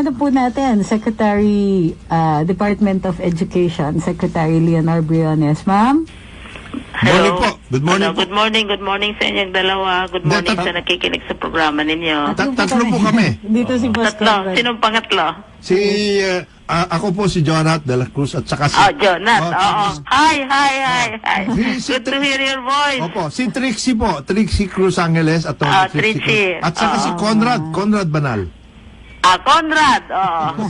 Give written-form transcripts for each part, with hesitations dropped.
na po natin, Secretary, Department of Education, Secretary Leonor Briones. Ma'am? Morning po. Good morning po. Good morning sa inyong dalawa. Good morning sa nakikinig sa programa ninyo. Tatlo po kami. Dito si Boss Tatlo. Conrad. Sinong pangatlo? Ako po si Jonat de la Cruz at saka si... Jonat. Oo. Hi. Si Good to hear your voice. Opo, si Trixie po. Trixie Cruz Angeles at Trixie. At saka si Conrad Banal. Conrad.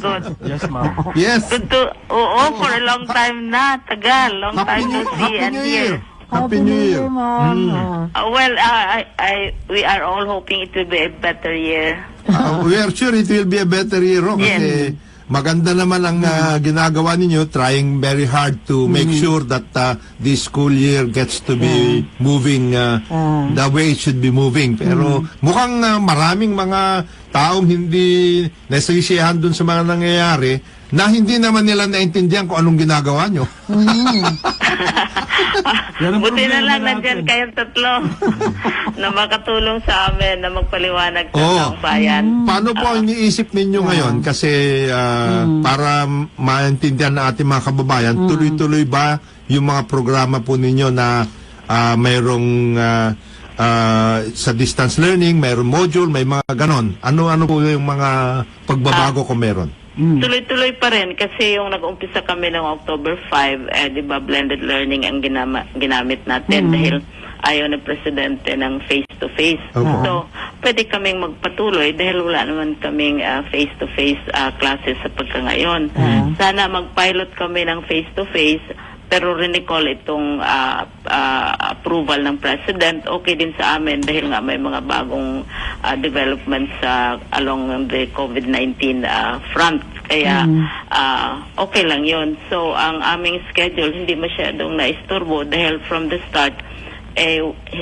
Good. Yes, ma'am. Yes. Good to... for a long time na. Tagal. Long time no see and hear. Happy New Year. Ma'am. We are all hoping it will be a better year. We are sure it will be a better year, kasi maganda naman ang ginagawa ninyo, trying very hard to make sure that this school year gets to be moving the way it should be moving. Pero mukhang maraming mga taong hindi nasisiyahan dun sa mga nangyayari na hindi naman nila naintindihan kung anong ginagawa nyo. Buti na lang nandyan kayong tatlo na makatulong sa amin na magpaliwanag sa taong bayan. Paano po iniisip ninyo ngayon? Kasi para maintindihan na ating mga kababayan, tuloy-tuloy ba yung mga programa po ninyo na mayroong sa distance learning, mayroong module, may mga ganon? Ano po yung mga pagbabago kung meron? Tuloy-tuloy pa rin kasi yung nag-umpisa kami ng October 5, di ba blended learning ang ginamit natin dahil ayaw na presidente ng face-to-face. So, pwede kaming magpatuloy dahil wala naman kaming face-to-face classes sa pagkangayon. Sana mag-pilot kami ng face-to-face pero recall itong approval ng president, okay din sa amin dahil nga may mga bagong developments along the COVID-19 front. Kaya okay lang yun. So, ang aming schedule hindi masyadong naisturbo dahil from the start,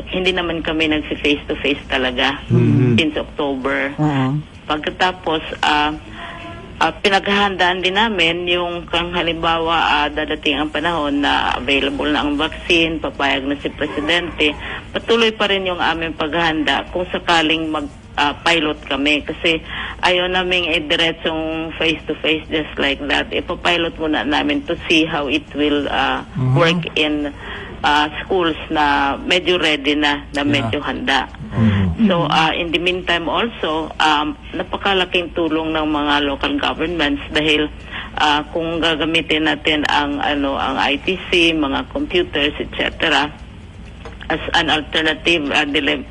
hindi naman kami nagsi-face-to-face talaga since October. Pagkatapos, pinaghahandaan din namin yung kang halimbawa dadating ang panahon na available na ang vaccine, papayag na si Presidente, patuloy pa rin yung aming paghahanda kung sakaling mag-pilot kami kasi ayaw naming diretsong face-to-face just like that. Ipapilot muna namin to see how it will work in schools na medyo ready na medyo handa. So, in the meantime also, napakalaking tulong ng mga local governments dahil kung gagamitin natin ang ITC, mga computers, etc. as an alternative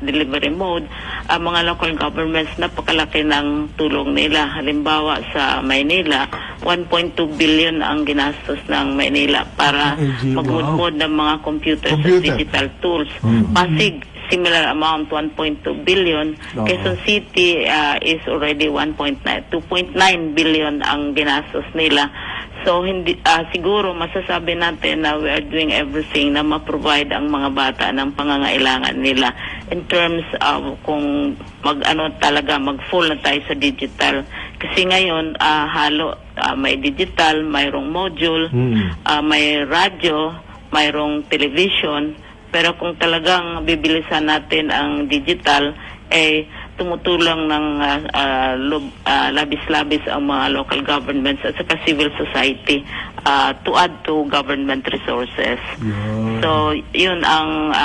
delivery mode, mga local governments napakalaki ng tulong nila. Halimbawa sa Maynila, 1.2 billion ang ginastos ng Maynila para magmudmod ng mga computers at digital tools. Pasig, similar amount, 1.2 billion. Quezon City is already 2.9 billion ang ginastos nila. So, hindi siguro masasabi natin na we are doing everything na ma-provide ang mga bata ng pangangailangan nila in terms of kung mag-full na tayo sa digital. Kasi ngayon, may digital, mayroong module, may radyo, mayroong television, pero kung talagang bibilisan natin ang digital, tumutulong ng labis-labis ang mga local governments at saka civil society to add to government resources. So, yun ang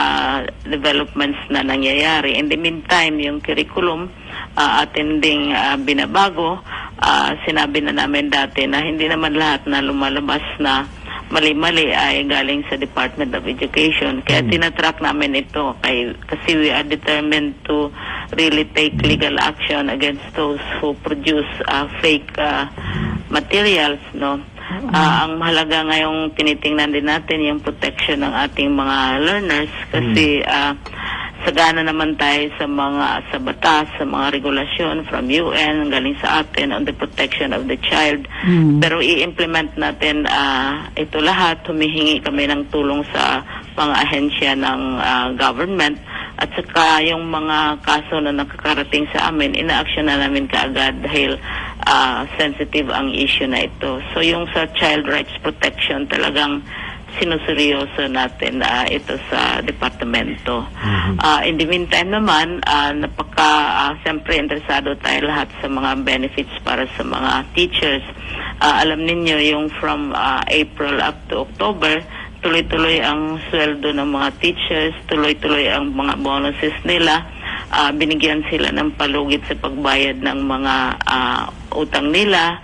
developments na nangyayari. In the meantime, yung curriculum atin ding binabago. Sinabi na namin dati na hindi naman lahat na lumalabas na mali-mali ay galing sa Department of Education. Kaya tinatrack namin ito kasi we are determined to really take legal action against those who produce fake materials, no? Ang mahalaga ngayong tinitingnan din natin yung protection ng ating mga learners kasi sagana naman tayo sa batas, sa mga regulasyon from UN, galing sa atin on the protection of the child. Pero i-implement natin ito lahat. Humihingi kami ng tulong sa mga ahensya ng government at saka yung mga kaso na nakakarating sa amin, ina-action na namin kaagad dahil sensitive ang issue na ito. So yung sa child rights protection talagang sinuseryoso natin ito sa departamento. In the meantime naman, siyempre interesado tayo lahat sa mga benefits para sa mga teachers. Alam ninyo yung from April up to October, tuloy-tuloy ang sweldo ng mga teachers, tuloy-tuloy ang mga bonuses nila. Binigyan sila ng palugit sa pagbayad ng mga utang nila,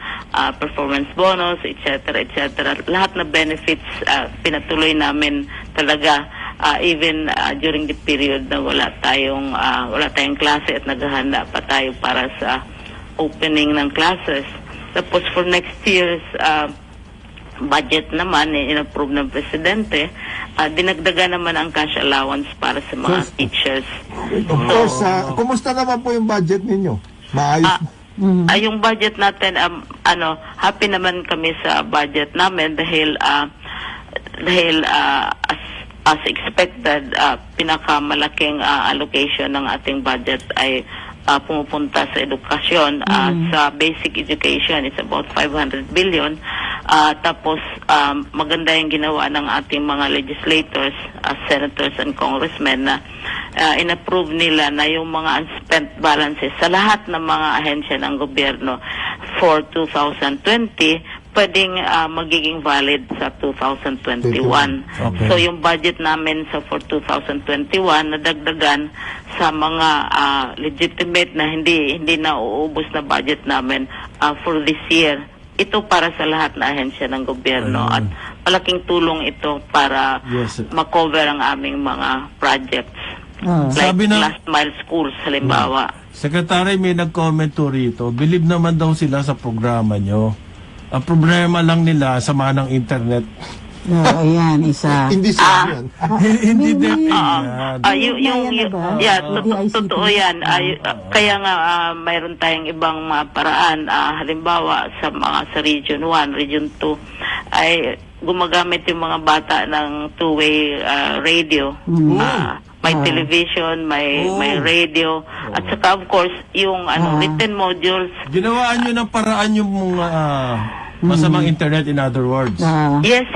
performance bonus, etc. etc. Lahat na benefits pinatuloy namin talaga even during the period na wala tayong klase at naghahanda pa tayo para sa opening ng classes. Tapos for next year's budget naman, in-approve ng Presidente, dinagdagan naman ang cash allowance para sa mga teachers. Of course, kumusta naman po yung budget ninyo? Maayos? Yung budget natin, happy naman kami sa budget namin dahil as expected, pinakamalaking allocation ng ating budget ay pumupunta sa edukasyon. Sa basic education, it's about 500 billion. Tapos, maganda yung ginawa ng ating mga legislators, senators and congressmen na in-approve nila na yung mga unspent balances sa lahat ng mga ahensya ng gobyerno for 2020 pwedeng magiging valid sa 2021. Okay. So yung budget namin for 2021 nadagdagan sa mga legitimate na hindi na uubos na budget namin for this year. Ito para sa lahat na ahensya ng gobyerno at malaking tulong ito para makover ang aming mga projects. Like Sabi na- last mile schools halimbawa. Secretary, may nag-comment to rito. Believe naman daw sila sa programa nyo. Ang problema lang nila, sama ng internet. Ayan, isa. Hindi sa yan. Hindi May- din Totoo yan. Kaya nga mayroon tayong ibang mga paraan. Halimbawa sa Region 1, Region 2 ay gumagamit yung mga bata ng two-way radio. May television, may radio, at saka of course yung written modules. Ginawaan nyo ng paraan yung mga masamang internet, in other words. Yes.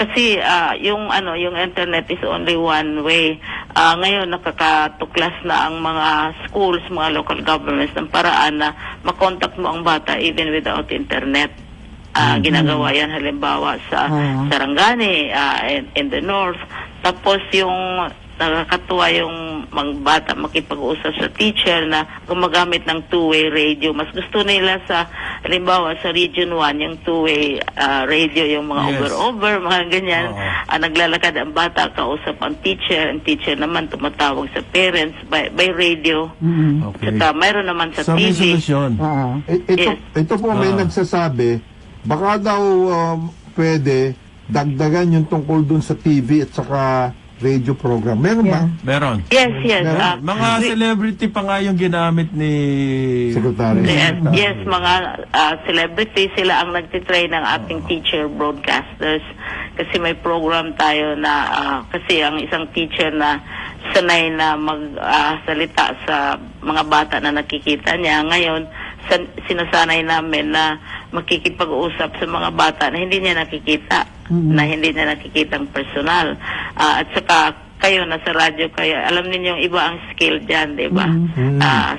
Kasi yung internet is only one way. Ngayon nakakatuklas na ang mga schools, mga local governments ng paraan na makontak mo ang bata even without internet. Ginagawa yan halimbawa sa Sarangani in the north. Tapos yung nakakatuwa yung mga bata makipag-usap sa teacher na gumagamit ng two-way radio. Mas gusto nila halimbawa sa Region 1, yung two-way radio, yung mga over-over, mga ganyan. Naglalakad ang bata, kausap ang teacher naman tumatawag sa parents by radio. Okay. Saka mayroon naman sa So, may TV. solusyon. Ito po may nagsasabi, baka daw pwede dagdagan yung tungkol dun sa TV at saka radio program. Meron ba? Meron. Yes. Mga celebrity pa nga yung ginamit ni Secretary. Yes, mga celebrity, sila ang nagtitrain ng ating teacher broadcasters. Kasi may program tayo na, kasi ang isang teacher na sanay na magsalita sa mga bata na nakikita niya. Ngayon, sinasanay namin na makikipag-usap sa mga bata na hindi niya nakikita, na hindi niya nakikitang personal. At saka kayo nasa radyo kayo, alam niyo iba ang skill diyan, 'di ba?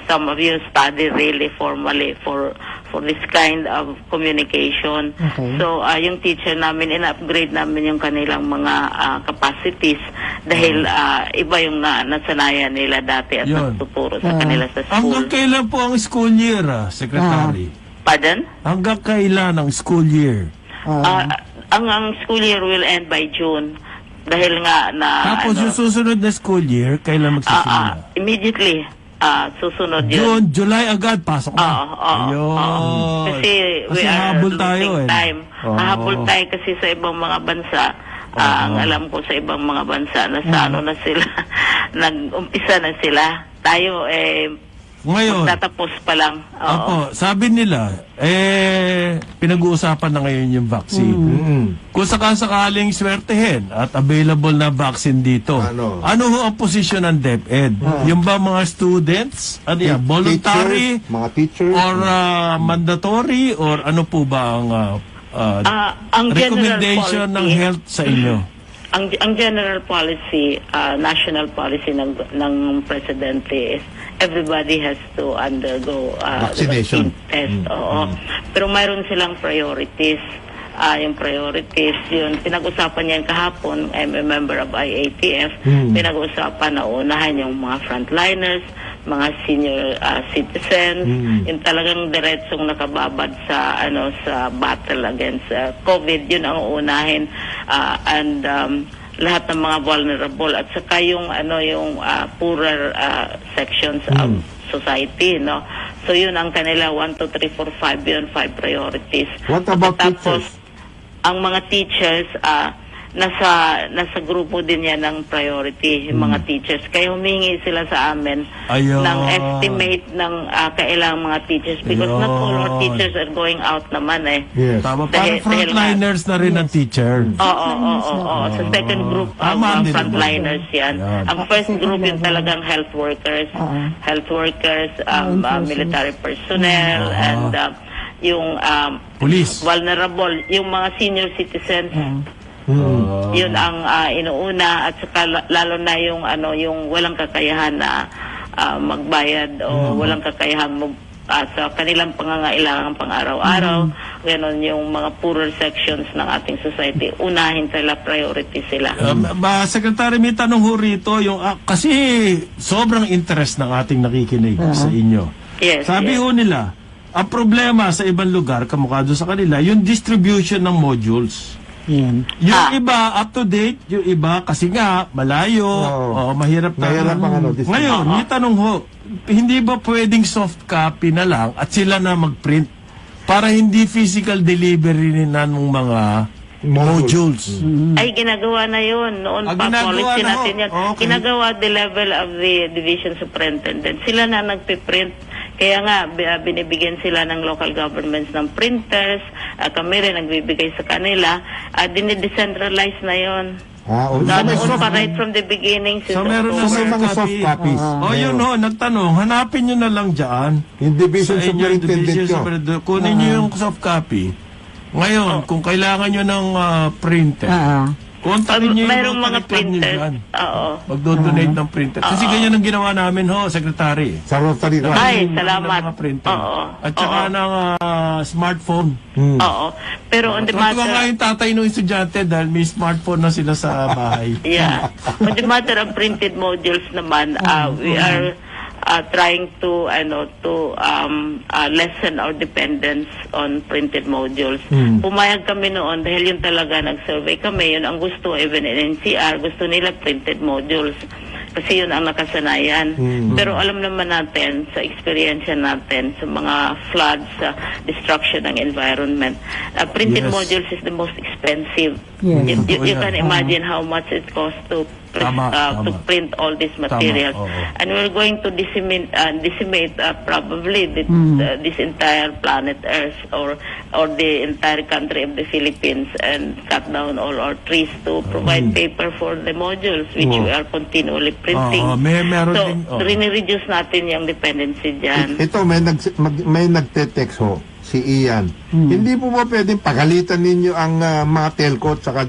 Some of you study really formally for this kind of communication. Okay. So yung teacher namin, in-upgrade namin yung kanilang mga capacities dahil iba yung nasanayan nila dati at Yun. nagtuturo sa kanila sa school. Hanggang kailan po ang school year, Secretary? Pardon? Hanggang kailan ang school year? Ang school year will end by June dahil nga na Tapos yung susunod na school year, kailan magsisimula? immediately susunod yun. June, July agad, pasok na. Ayun. Kasi we Kasi are habol tayo losing time. Habol tayo kasi sa ibang mga bansa. Ang alam ko sa ibang mga bansa na sa ano na sila, nag-umpisa na sila. Tayo Ngayon, magtatapos pa lang. Opo, sabi nila, pinag-uusapan na ngayon yung vaccine. Kung sakaling swertehin at available na vaccine dito, ano ho ang posisyon ng DepEd? Yung ba mga students? Ano yan? Voluntary? Teachers, mga teachers. Or mandatory? Or ano po ba ang Ang general recommendation ng policy- health sa inyo? Ang general policy, national policy ng presidente is everybody has to undergo Vaccination. the vaccine test. Oo. Pero mayroon silang priorities. Yung priorities, yun, pinag-usapan niyan kahapon. I'm a member of IATF. Pinag-usapan na unahan yung mga frontliners, mga senior citizens, yung talagang diretsong nakababad sa sa battle against COVID, yun ang unahin, and lahat ng mga vulnerable, at saka yung yung poorer sections of society, no. So yun ang kanila 1, 2, 3, 4, 5, yun 5 priorities. What about Tapos, teachers? ang mga teachers, nasa grupo din yan ng priority, yung mga teachers. Kaya humingi sila sa amin Ayun. ng estimate ng kailangang mga teachers, because not all our Ayun. teachers are going out naman eh. Yes. Tama, Dahil- parang frontliners na rin ang teacher. Oo. Sa second group of Tama din frontliners yan. Yan. Ang first group yung talagang health workers, military personnel, and yung Police. vulnerable, yung mga senior citizens. Yun ang inuuna, at saka lalo na yung yung walang kakayahan na magbayad o walang kakayahan sa kanilang pangangailangan pang-araw-araw. Ganon yung mga poorer sections ng ating society. Unahin sila, priority sila. Secretary, may tanong ho rito, yung, kasi sobrang interest ng ating nakikinig sa inyo. Yes, Sabi yes. ho nila, ang problema sa ibang lugar, kamukha doon sa kanila, yung distribution ng modules. Yan. Yung iba, up to date, yung iba, kasi nga, malayo, mahirap Mahirap ang distribution. Ngayon, may tanong ho, hindi ba pwedeng soft copy na lang at sila na mag-print para hindi physical delivery na ng mga modules? Ay, ginagawa na yun. Noon pa, ginagawa policy na ho. natin yan. Okay. Ginagawa the level of the division superintendent. Sila na nagpiprint. Kaya nga, binibigyan sila ng local governments ng printers. Kami rin nagbibigay sa kanila. Dinidecentralize na yun. Noon pa, right from the beginning. So, meron na So, may mga soft copies. Yun ho, nagtanong, hanapin nyo na lang dyan. Yung division Sa inyo, superintendent division nyo. superintendent. Kunin nyo yung soft copy. Ngayon, kung kailangan nyo ng printer, kontakin nyo yung Mayroong mga connector nyo printers. dyan. Oo. Magdo-donate ng printer. Kasi ganyan ang ginawa namin ho, Secretary. Sa Rotary Run. Ay, Ng salamat. mga printer. Oo. At saka ng smartphone. Oo. Pero on the Tuwa nga matter... yung tatay ng estudyante dahil may smartphone na sila sa bahay. Yeah. On the matter of printed modules naman, we are trying to lessen our dependence on printed modules. Pumayag kami noon dahil yun talaga, nag-survey kami, yun ang gusto, even in NCR, gusto nila printed modules. Kasi yun ang nakasanayan. Pero alam naman natin, sa experience natin, sa mga floods, sa destruction ng environment, printed Yes. modules is the most expensive. Yes. You can imagine how much it costs to Tama. print all these materials. Oo. And we're going to decimate probably this entire planet Earth or the entire country of the Philippines, and cut down all our trees to provide paper for the modules, which we are continually printing. Meron So, din. rini-reduce natin yung dependency dyan. Ito, may nagte-text ho, si Ian. Hindi po ba pwedeng pagalitan ninyo ang mga telco at saka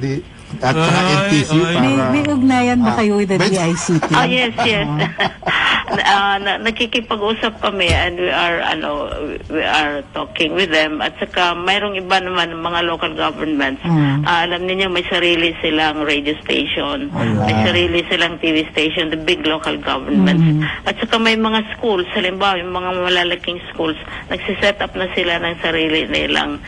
NTC para... May ugnayan ba kayo with the DICT? Yes. Nakikipag-usap kami, and we are talking with them, at saka mayroong iba naman mga local governments. Alam niyo, may sarili silang radio station, may sarili silang TV station, the big local governments. At saka may mga schools, halimbawa yung mga malalaking schools, nagsiset up na sila ng sarili nilang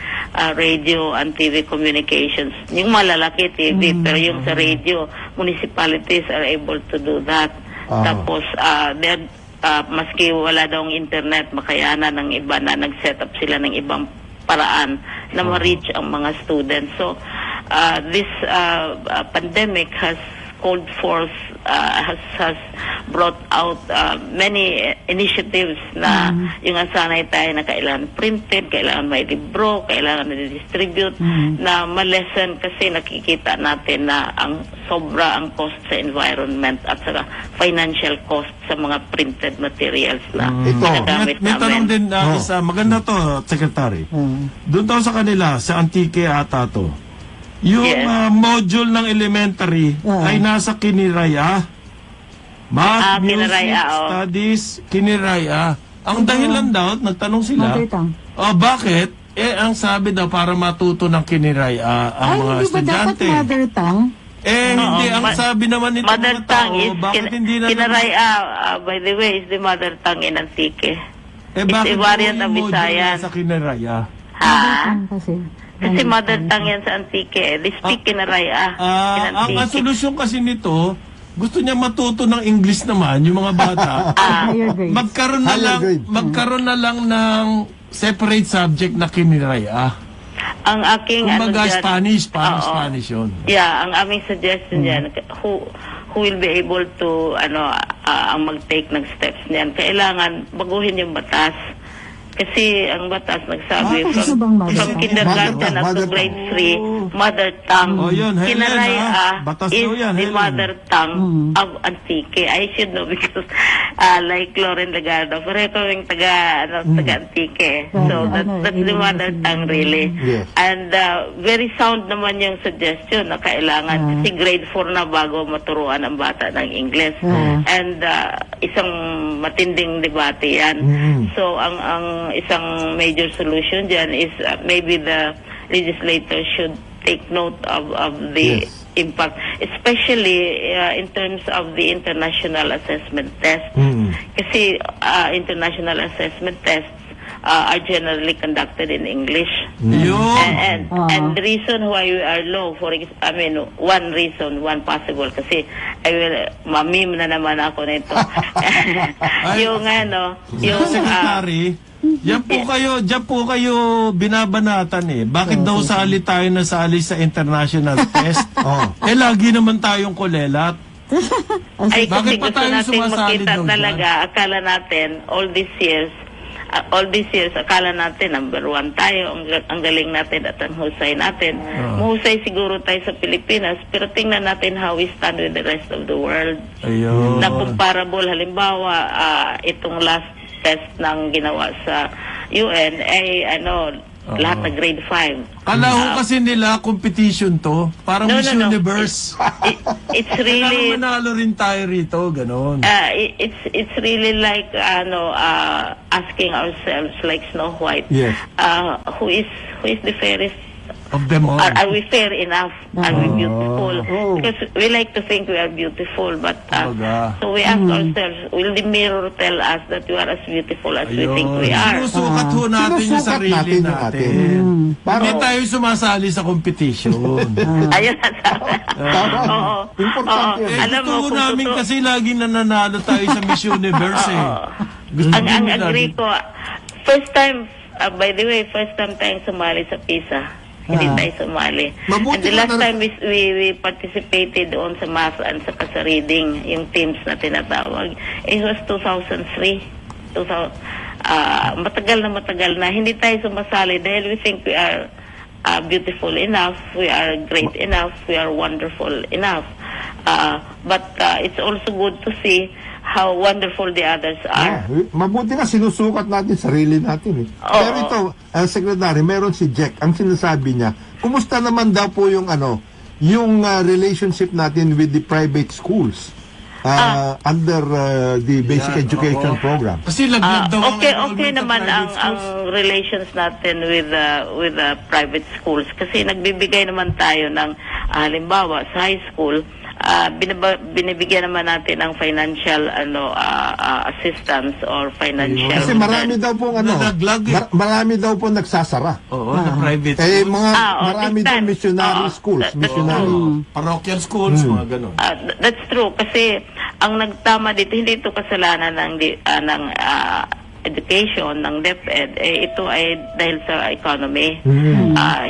radio and TV communications. Yung malalaki TV, pero yung sa radio, municipalities are able to do that. Tapos, maski wala daw ang internet, makayanan ng iba na nag-set up sila ng ibang paraan na ma-reach ang mga students. So, this pandemic has called forth, has brought out many initiatives na yung asanay tayo na kailangan printed, kailangan may libro, kailangan na-distribute, na malesen kasi nakikita natin na ang sobra ang cost sa environment at saka financial cost sa mga printed materials na ginagamit May tanong din isa, maganda to, Secretary. Doon daw sa kanila, sa Antique ata to. Yung Yes. Module ng elementary ay nasa Kiniraya. Math, music, Kiniraya, studies, Kiniraya. Ang dahilan daw, nagtanong sila, Mother tongue. bakit? Ang sabi daw para matuto ng Kiniraya ang mga Ay, hindi ba dapat estudyante. mother tongue? Hindi. Ang sabi naman nito mother mga tao, tongue is bakit hindi na Kinaraya, by the way, is the mother tongue in Antique. bakit a variant yung of module Visayan. sa Kiniraya? Mother Ha? tongue kasi. Kasi mother tongue yan sa Antique. They speak Kinaraya in Ang Antique. solusyon kasi nito, gusto niya matuto ng English naman, yung mga bata. Higher grades. magkaroon na lang ng separate subject na Kiniraya. Ang aking Kumbaga dyan- Spanish, parang Oo. Spanish yun. Yeah, ang aming suggestion diyan who will be able to ang mag-take ng steps niyan, kailangan baguhin yung batas. Kasi ang batas nagsabi Gusto bang mother from tongue? kindergarten up Mother to grade 3, mother tongue. Oh, yun. Helen, Kinaraya batas is daw yan, the Helen. mother tongue of Antique. I should know because like Lauren Legardo, pareho kaming taga Antique. So that's the mother tongue really. Yes. And very sound naman yung suggestion na kailangan kasi grade 4 na bago maturuan ang bata ng English. And isang matinding debate yan. So ang isang major solution dyan is maybe the legislator should take note of the Yes. impact, especially in terms of the international assessment test. Kasi international assessment tests are generally conducted in English. Yun. And the reason why we are low, one reason, one possible, kasi mamim na naman ako nito. yung Secretary, diyan po kayo binabanatan eh. Bakit daw sali tayo na sali sa international test? Lagi naman tayong kulelat. ay Bakit kasi pa gusto tayo nating sumasali makita daw talaga, akala natin, all these years, akala natin, number 1 tayo, ang galing natin at ang husay natin. Mahusay siguro tayo sa Pilipinas, pero tingnan natin how we stand with the rest of the world. Ayun. Na comparable, halimbawa, itong last test ng ginawa sa UN ay lahat na grade 5. Kala ko kasi nila competition to. Parang Miss No. Universe. It's really Kailangan manalo rin tayo rito, ganon. it's really like asking ourselves like Snow White, Yes. who is the fairest? Of them all. Are we fair enough? Are we beautiful? Because we like to think we are beautiful, but so we ask ourselves, will the mirror tell us that we are as beautiful as we think we are? Sinusukat ho natin yung Sinusukat sarili natin yung natin. Hindi Para- tayo sumasali sa competition. Ayun ang sabi. Oo. Importante yun. Alam mo, Gusto kung namin totoo- kasi lagi nananalo tayo sa Miss Universe eh. Gusto ang din agree ko, first time, by the way, first time tayong sumali sa PISA. Hindi tayo sumali. Mabuti And the na last time we participated on sa math and sa reading, yung teams na tinatawag, it was 2003. Matagal na. Hindi tayo sumasali dahil we think we are beautiful enough, we are great enough, we are wonderful enough. But it's also good to see how wonderful the others are. Mabuti nga sinusukat natin sarili natin eh. Oo. Pero ito, Secretary, meron si Jack. Ang sinasabi niya, kumusta naman daw po yung relationship natin with the private schools under the basic education program? Kasi laglag daw ang Okay enrollment sa naman private ang relations natin with the private schools kasi nagbibigay naman tayo ng halimbawa sa high school binibigyan naman natin ng financial assistance or financial Kasi marami daw pong Nalaglag eh. marami daw po nagsasara. Oo, sa private Eh schools. marami daw missionary schools, missionary. Parochial schools, mga ganon. That's true kasi ang nagtama dito hindi ito kasalanan ng education ng DepEd ito ay dahil sa economy.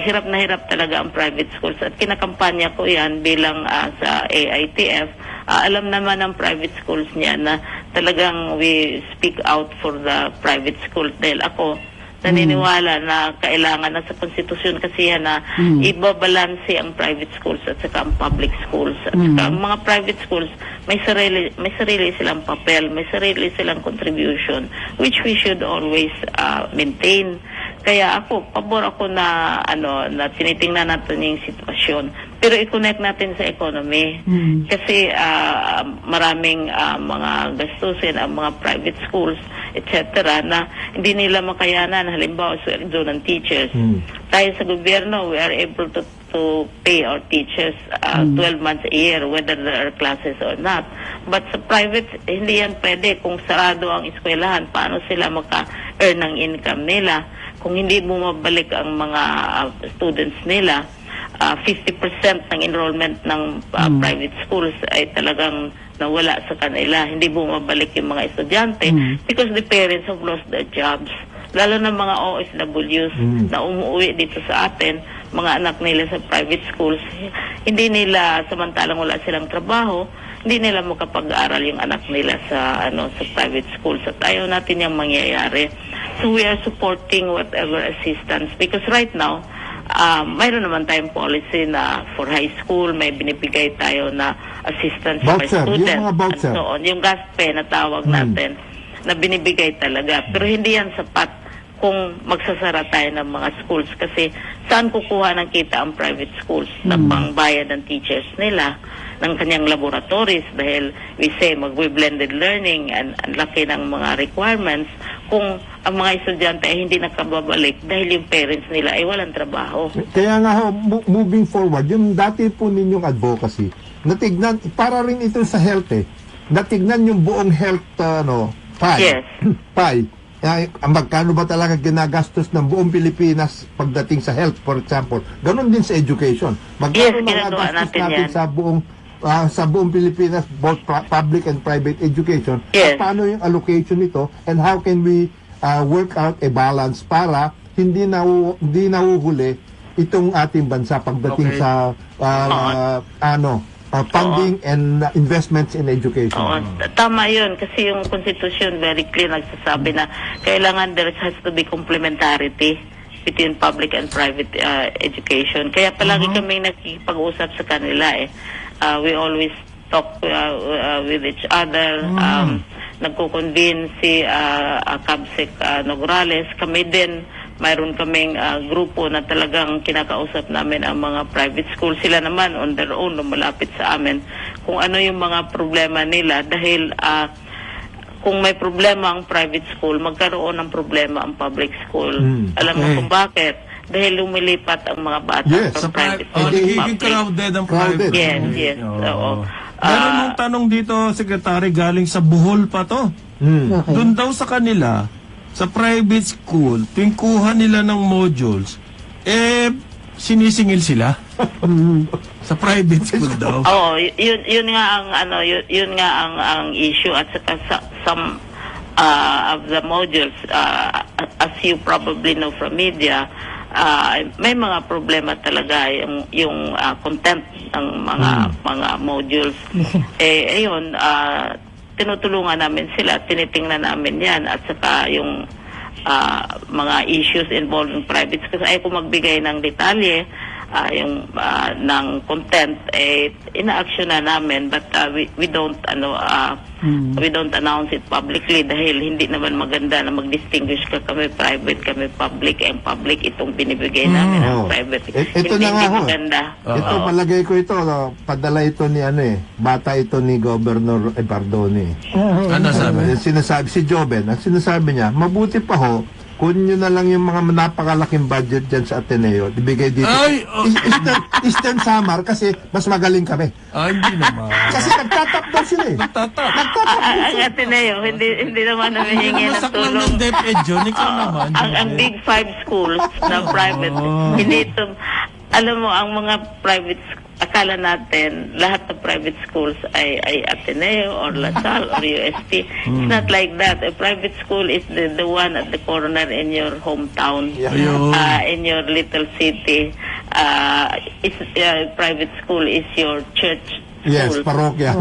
Hirap na hirap talaga ang private schools at kinakampanya ko yan bilang sa AITF Alam naman ng private schools niya na talagang we speak out for the private schools dahil ako naniniwala na kailangan na sa konstitusyon kasi yan na ibabalanse ang private schools at saka ang public schools. At saka ang mga private schools may sarili silang papel, may sarili silang contribution which we should always maintain. Kaya pabor ako na na tinitingnan natin yung sitwasyon. Pero i-connect natin sa economy. Kasi maraming mga gastusin ang mga private schools, etc. na hindi nila makayanan. Halimbawa, sweldo ng teachers. Tayo sa gobyerno, we are able to pay our teachers 12 months a year, whether there are classes or not. But sa private, hindi yan pwede. Kung sarado ang eskwelahan, paano sila maka-earn ng income nila? Kung hindi bumabalik ang mga students nila, 50% ng enrollment ng private schools ay talagang nawala sa kanila. Hindi bumabalik yung mga estudyante because the parents have lost their jobs. Lalo na mga OFWs na umuwi dito sa atin, mga anak nila sa private schools, hindi nila, samantalang wala silang trabaho, hindi nila makapag-aral yung anak nila sa sa private schools. At ayaw natin yung mangyayari. So we are supporting whatever assistance because right now, mayroon naman tayong policy na for high school, may binibigay tayo na assistance per Voucher, student. yung mga voucher. And so on. Yung GASPE na tawag natin, na binibigay talaga. Pero hindi yan sapat kung magsasara tayo ng mga schools kasi saan kukuha ng kita ang private schools na pangbayad ng teachers nila ng kanyang laboratories dahil we say mag-blended learning and ang laki ng mga requirements kung ang mga estudyante ay hindi nakababalik dahil yung parents nila ay walang trabaho. Kaya nga moving forward, yung dati po ninyong advocacy, natignan, para rin ito sa health natignan yung buong health pie. Yes. Pie. Magkano ba talaga ginagastos ng buong Pilipinas pagdating sa health, for example? Ganon din sa education. Magkano ginagawa magagastos natin yan. sa buong Pilipinas, both public and private education? Yes. At paano yung allocation nito and how can we work out a balance para hindi nahuhuli itong ating bansa pagdating sa funding and investments in education. Oo, tama yun. Kasi yung Constitution very clear nagsasabi na kailangan there has to be complementarity between public and private education. Kaya palagi kaming nakikipag-usap sa kanila we always talk with each other. Nagko-convene si Cabsec Nograles. Kami din, mayroon kaming grupo na talagang kinakausap namin ang mga private school. Sila naman on their own lumalapit sa amin kung ano yung mga problema nila dahil kung may problema ang private school, magkaroon ng problema ang public school. Alam mo kung bakit? Dahil lumilipat ang mga bata from private school to nagiging public. crowded ang private. Yes. Oo. Meron mong tanong dito, Secretary, galing sa Bohol pa to. Okay. Doon daw sa kanila, sa private school, tuwing kuha nila ng modules, sinisingil sila. Sa private school daw. Oo, yun nga ang yun nga ang issue at saka some of the modules as you probably know from media, may mga problema talaga yung content ng mga modules. Ayun, tinutulungan namin sila, tinitingnan namin yan at saka yung mga issues involving private schools ay kung magbigay ng detalye ng content ina-action na namin but we don't we don't announce it publicly dahil hindi naman maganda na mag-distinguish kami private, kami public, and public itong binibigay namin ang private. Ito na nga ho. Maganda. Ito, palagay ko ito, padala ito ni bata ito ni Governor Bardoni. Ano sabi? Sinasabi, si Joben, ang sinasabi niya, mabuti pa ho, kunin nyo na lang yung mga napakalaking budget dyan sa Ateneo, ibigay dito. Ay, Eastern Samar, kasi mas magaling kami. hindi naman. Kasi nagtatap daw sila Nagtatap. Ang Ateneo, hindi naman namihingi ng Masak lang tulong. ng DepEd yun, ikaw naman. Ang big five schools na private, hindi ito, alam mo, ang mga private akala natin lahat ng private schools ay Ateneo or LaSalle or UST. It's not like that. A private school is the one at the corner in your hometown, in your little city. Private school is your church Yes, schools. parokya.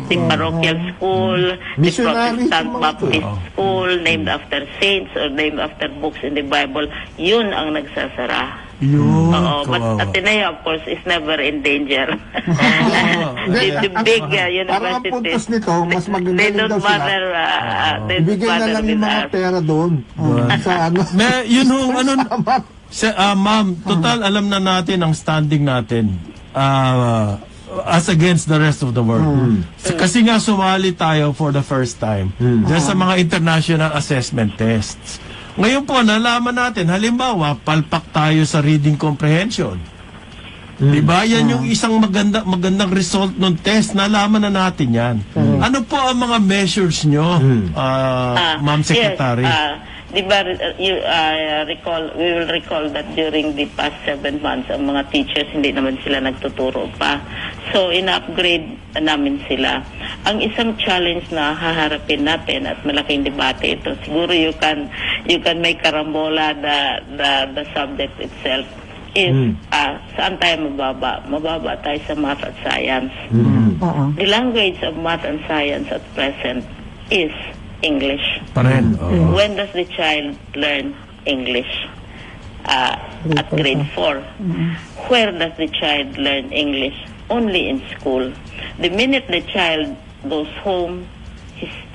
The parochial school, the Missionaries Protestant yung mga Baptist school, named after saints or named after books in the Bible, yun ang nagsasara. Yun, Oo, but kawawa. Ateneo, of course, is never in danger. Hindi, the big parang ang puntos universities, nito, mas they magaling don't daw sila. bother, they don't Ibigay na bother lang with yung mga us. pera doon. Sa ano. Yun ho, ano, ma'am, total alam na natin ang standing natin as against the rest of the world. Kasi nga sumali tayo for the first time dyan sa mga international assessment tests. Ngayon po, nalaman natin, halimbawa, palpak tayo sa reading comprehension. Diba? Yan yung isang magandang result ng test. Nalaman na natin yan. Ano po ang mga measures nyo, Ma'am Secretary? Yes, diba, we will recall that during the past 7 months, ang mga teachers, hindi naman sila nagtuturo pa. So, in-upgrade namin sila. Ang isang challenge na haharapin natin at malaking debate ito, siguro you can make karambola the subject itself is saan tayo mababa? Mababa tayo sa math at science. The language of math and science at present is English. Pa rin. When does the child learn English? At grade 4. Where does the child learn English? Only in school. The minute the child goes home,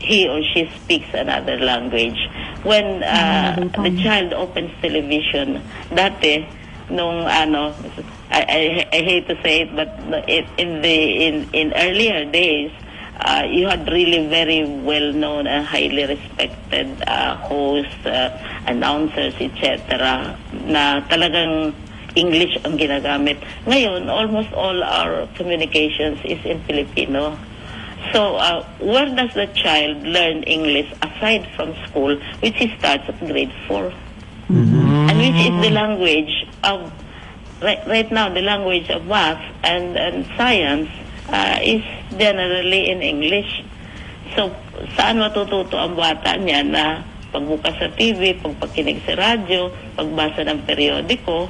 he or she speaks another language. When the child opens television, dati, nung I hate to say it, but in earlier days, you had really very well-known and highly respected hosts, announcers, etc. na talagang English ang ginagamit. Ngayon, almost all our communications is in Filipino. So, where does the child learn English aside from school, which starts at grade 4? And which is the language of, right now, the language of math and science is generally in English. So, saan matututo ang bata niya na pagbukas sa TV, pagpakinig sa radyo, pagbasa ng periodiko,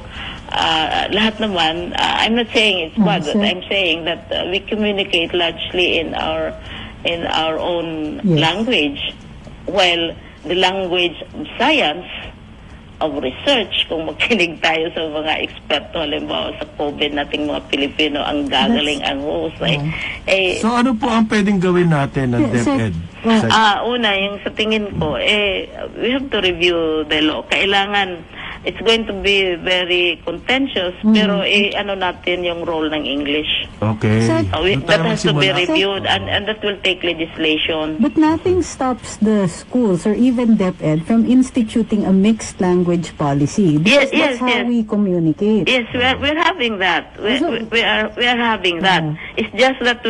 lahat naman, I'm not saying it's bad, but I'm saying that we communicate largely in our own language, while the language of science, of research, kung makinig tayo sa mga eksperto, halimbawa sa COVID nating mga Pilipino, ang gagaling, ang husay. So ano po ang pwedeng gawin natin ng DepEd? Una, yung sa tingin ko, we have to review the law. Kailangan, it's going to be very contentious, pero ano natin yung role ng English. Okay. That has to be reviewed, and that will take legislation. But nothing stops the schools or even DepEd from instituting a mixed language policy. Because that's how we communicate. Yes, we're having that. We are having that. It's just that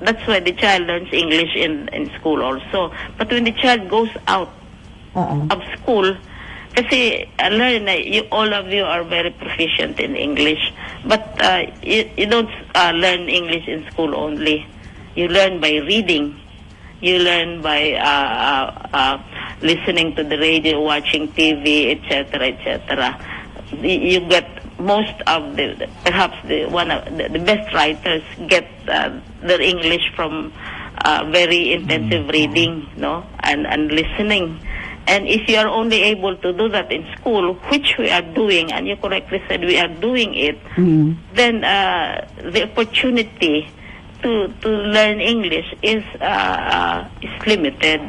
that's why the child learns English in school also. But when the child goes out of school, kasi all of you are very proficient in English, but you don't learn English in school only. You learn by reading. You learn by listening to the radio, watching TV, etc., etc. You get most of perhaps the best writers get their English from very intensive reading, no, and listening. And if you are only able to do that in school, which we are doing, and you correctly said we are doing it, then the opportunity to learn English is limited.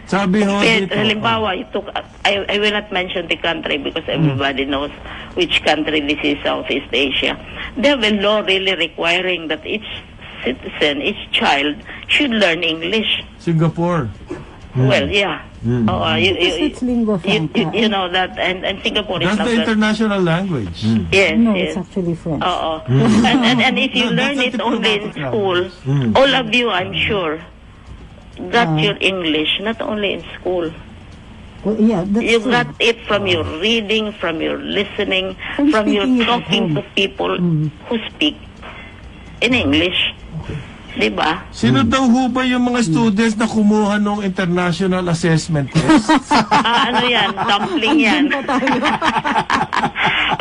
Sabi ho dito. Halimbawa, I will not mention the country because everybody knows which country this is, Southeast Asia. They have a law really requiring that each citizen, each child should learn English. Singapore. Well, yeah. It's lingua franca. You know that, and Singapore is That's not the international language. Yes, No, yes. it's actually French. And if you learn it only in school, all of you, I'm sure, got your English not only in school. Well, yeah, that's You true. got it from your reading, from your listening, from your speaking it at talking home. to people who speak in English. Diba? Sino daw ho ba yung mga students na kumuha ng international assessment test? Ano yan? Dumpling yan.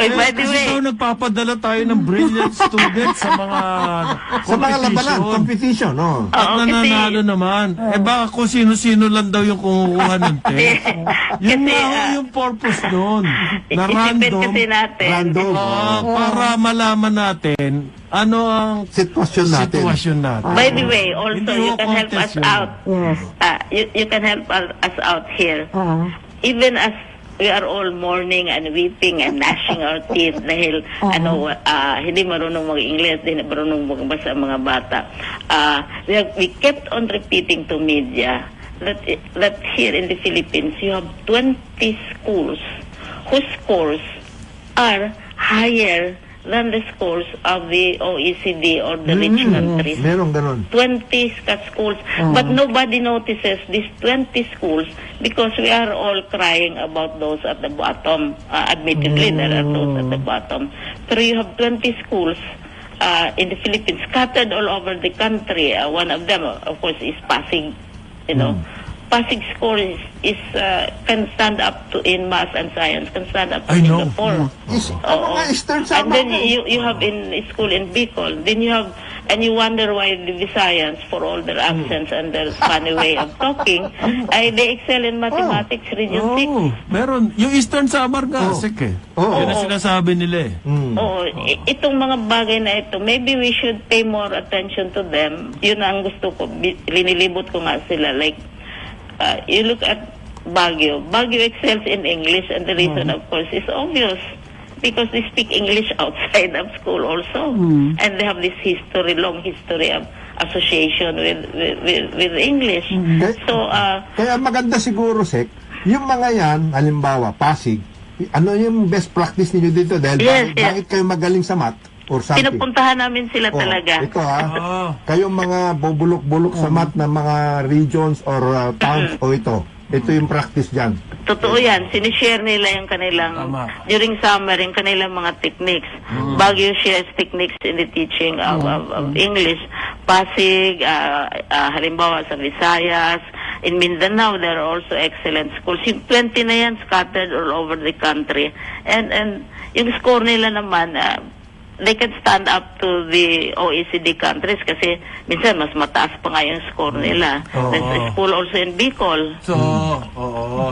Okay, by the Kasi way, ikaw nagpapadala tayo ng brilliant students sa mga Sa mga labanan, competition, no? At Oo, kasi- nananalo naman. Baka kung sino-sino lang daw yung kumukuha ng test. Yun Kasi, nga yung purpose nun. Na isipin random. kasi natin. Random. Para malaman natin ano ang Sitwasyon natin. sitwasyon natin. By the way, also, Hindi you mo can help contest us yun. out. Yes. You can help us out here. Ah. Even as we are all mourning and weeping and gnashing our teeth dahil hindi marunong mag-English, hindi marunong magbasa ang mga bata. We kept on repeating to media that here in the Philippines you have 20 schools whose scores are higher than the scores of the OECD or the rich countries. Meron ganon. 20 schools, but nobody notices these 20 schools because we are all crying about those at the bottom. Admittedly, there are those at the bottom. Pero you have 20 schools in the Philippines scattered all over the country. One of them, of course, is Pasig. You know, Pasig score can stand up to in math and science, can stand up to I know. Singapore. Mga Eastern And then Samar. you have in school in Bicol. Then you have, and you wonder why the Visayans, for all their accents and their funny way of talking, they excel in mathematics, Region 6. Oh, meron. Yung Eastern Samar nga, eh. Yun ang sinasabi nila eh. Oo, itong mga bagay na ito, maybe we should pay more attention to them. Yun ang gusto ko, linilibot ko nga sila. Like, you look at Baguio. Baguio excels in English, and the reason, of course, is obvious. Because they speak English outside of school also. And they have this history, long history of association with English. So, Kaya maganda siguro, Sek, yung mga yan, halimbawa, Pasig, ano yung best practice ninyo dito? Dahil bakit kayo magaling sa math or something? pinupuntahan namin sila talaga. Ito kayong mga bubulok-bulok sa math ng mga regions or towns o ito. Ito yung practice dyan. Totoo yan. Sinishare nila yung kanilang, during summer, yung kanilang mga techniques. Baguio shares techniques in the teaching of English. Pasig, halimbawa sa Visayas, in Mindanao, there are also excellent schools. Yung 20 na yan scattered all over the country. And yung score nila naman, they can stand up to the OECD countries kasi minsan mas mataas pa nga yung score nila. There's a school also in Bicol. So,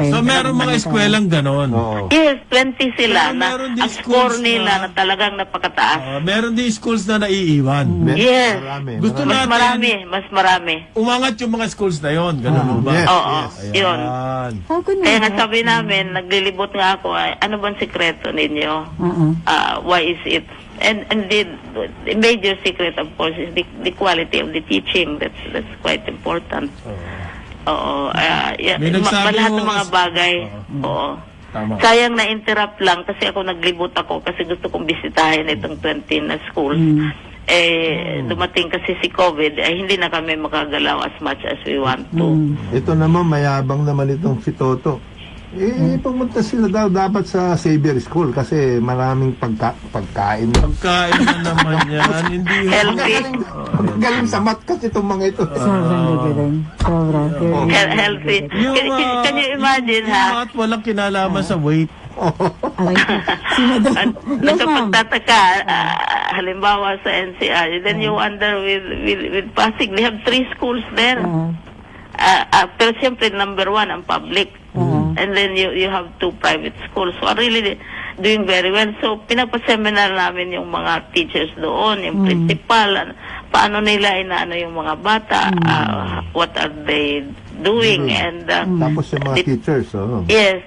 So, meron mga eskwelang ganon. Yes, 20 sila Pero na meron din ang score schools nila na- na talagang napakataas. Meron din schools na naiiwan. Yes. Gusto Mas natin marami, mas marami. umangat yung mga schools na yon. Ganun ba? Yes. Oo, yun. Ayan. How can Kaya we nga sabi namin, naglilibot nga ako, ano bang sikreto ninyo? Why is it? And the major secret, of course, is the quality of the teaching. That's quite important. Oo. May nagsabi Lahat mo ng mga kasi- bagay. Oo. Tama. Sayang na interrupt lang kasi ako naglibot ako kasi gusto kong bisitahin itong 20 na schools. Dumating kasi si COVID, hindi na kami makagalaw as much as we want to. Ito naman, mayabang naman itong si Toto. Pumunta sila dapat sa Xavier School kasi maraming pagkain. Pagkain na naman yan. Hindi Healthy. Galing sa math kasi itong mga ito. Sobrang gagaling. Sobrang. Healthy. Can you imagine, yung ha? at walang kinalaman sa weight. Aray ko. Si Madam. Yes, ma'am. Nagkapagtataka, halimbawa sa NCR, then you wonder with Pasig, they have 3 schools there. Pero siyempre, number 1, ang public. And then you have 2 private schools. So, are really doing very well. So, pinapaseminar namin yung mga teachers doon, yung principal, paano nila inaano yung mga bata, what are they doing, and Tapos yung mga teachers. yes,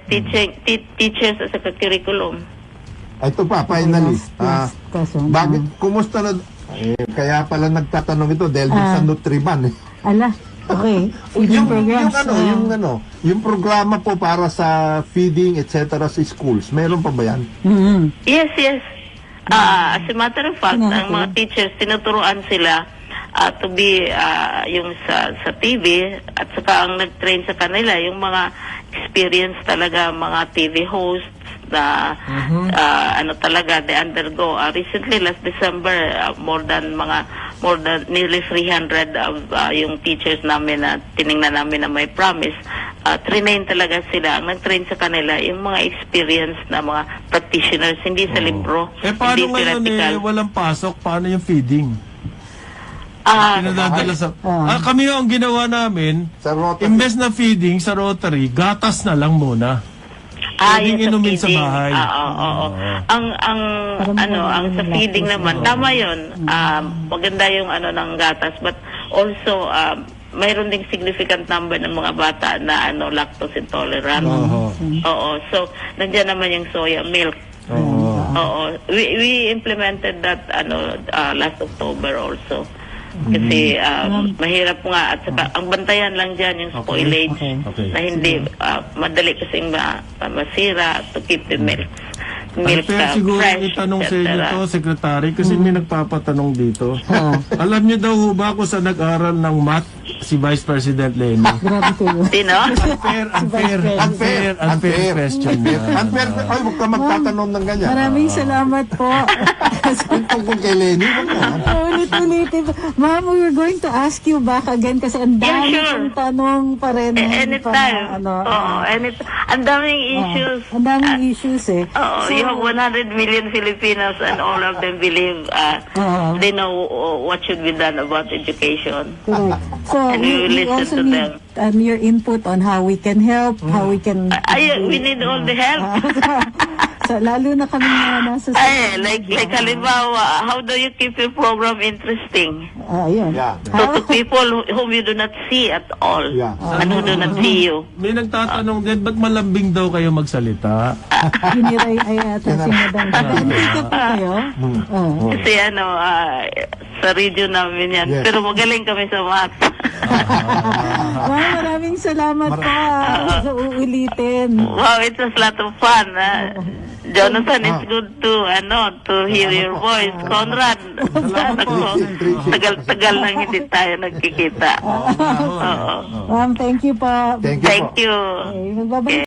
teachers as a curriculum. Ito pa, finally. Bakit? Kumusta na? Kaya pala nagtatanong ito dahil sa Nutriban. Ala, okay. Feeding programs. Yung programa po para sa feeding, etc. sa schools, meron pa ba yan? Yes. As a matter of fact, ang mga teachers, tinuturuan sila to be yung sa TV at saka ang nag-train sa kanila, yung mga experience talaga, mga TV hosts na ano talaga, they undergo. Recently, last December, more than more than nearly 300 of yung teachers namin na tiningnan namin na may promise. Train talaga sila. Ang nag-train sa kanila, yung mga experience na mga practitioners, hindi sa libro, paano hindi ngayon theoretical. walang pasok? Paano yung feeding? Pinadadala sa... kami ang ginawa namin, Sa Rotary. imbes na feeding sa Rotary, gatas na lang muna. Pwedeng Yung inumin sa feeding. bahay. Oo. Ang sa feeding naman, tama yun. Maganda yung ng gatas, but also, mayroon ding significant number ng mga bata na lactose intolerant. Oo. So, nandiyan naman yung soya milk. Oo. We implemented that last October also. Kasi mahirap nga at saka ang bantayan lang diyan yung spoilage na hindi madali kasing masira to keep the milk Pero siguro fresh, itanong sa inyo etc. to, Secretary, kasi may nagpapatanong dito. Alam niyo daw ho ba kung saan nag-aral ng math si Vice President Leni? Grabe kayo. Sino? Unfair question yan. Unfair. Ay, huwag ka magtatanong ng ganyan. Maraming salamat po. Tungkol kay Lenny, wag na. Ulit-ulitin. Ma'am, we were going to ask you back again kasi ang dami Yeah, sure. kong tanong pa rin. Anytime. Ang daming issues. Ang daming issues eh. You have 100 million Filipinos and all of them believe they know what should be done about education. Correct. So, And we will we listen also to need your input on how we can help, how we can... We need all the help. So, lalo na kami na nasa... Like halimbawa, how do you keep your program interesting? Ayun. Yeah. So to people whom you do not see at all, Yeah. and who do not see you. May nagtatanong din, ba't malambing daw kayo magsalita? Giniray ay ata si Madam. Hindi po kayo? Kasi sa region namin yan. Yes. Pero magaling kami sa math. Maraming salamat pa sa uulitin. Wow, it was a lot of fun. Jonathan, it's good to hear your voice. Conrad, tagal nang hindi tayo nagkikita. Oo. Ma'am, thank you pa. Thank you po. Thank you. Okay, magbabalik